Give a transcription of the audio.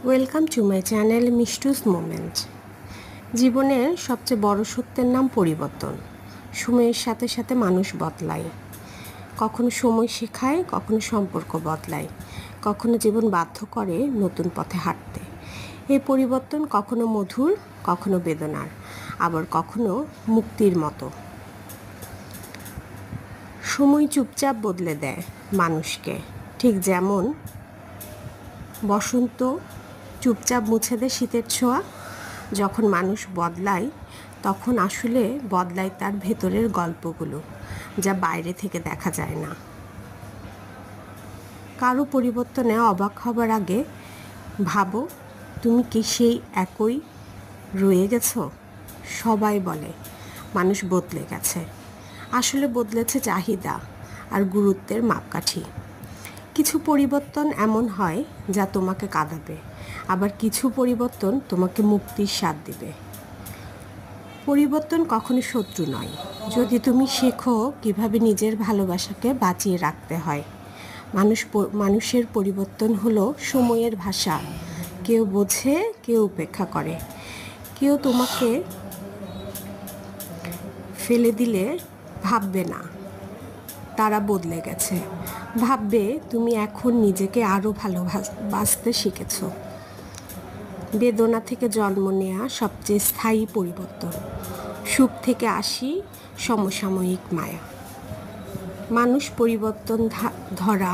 Welcome to my channel মিষ্টুস moment. জীবনের সবচেয়ে বড় সত্যের নাম পরিবর্তন। সময়ের সাথে সাথে মানুষ বদলায়, কখনো সময় শেখায়, কখনো সম্পর্ক বদলায়, কখনো জীবন বাধ্য করে নতুন পথে হাঁটতে। এই পরিবর্তন কখনো মধুর, কখনো বেদনার, আবার কখনো মুক্তির মতো। সময় চুপচাপ বদলে দেয় মানুষকে, ঠিক যেমন বসন্ত চুপচাপ মুছে দেয় শীতের ছোঁয়া। যখন মানুষ বদলায় তখন আসলে বদলায় তার ভেতরের গল্পগুলো, যা বাইরে থেকে দেখা যায় না। কারো পরিবর্তনে অবাক হবার আগে ভাবো, তুমি কি সেই একই রয়ে গেছো? সবাই বলে মানুষ বদলে গেছে, আসলে বদলেছে চাহিদা আর গুরুত্বের মাপকাঠি। কিছু পরিবর্তন এমন হয় যা তোমাকে কাঁদাবে, আবার কিছু পরিবর্তন তোমাকে মুক্তির স্বাদ দিবে। পরিবর্তন কখনো শত্রু নয়, যদি তুমি শেখো কিভাবে নিজের ভালোবাসাকে বাঁচিয়ে রাখতে হয়। মানুষের পরিবর্তন হলো সময়ের ভাষা। কেউ বোঝে, কেউ উপেক্ষা করে। কেউ তোমাকে ফেলে দিলে ভাববে না তারা বদলে গেছে, ভাববে তুমি এখন নিজেকে আরও ভালোবাসতে শিখেছ। বেদনা থেকে জন্ম নেওয়া সবচেয়ে স্থায়ী পরিবর্তন, সুখ থেকে আসি সমসাময়িক মায়া। মানুষ পরিবর্তন ধরা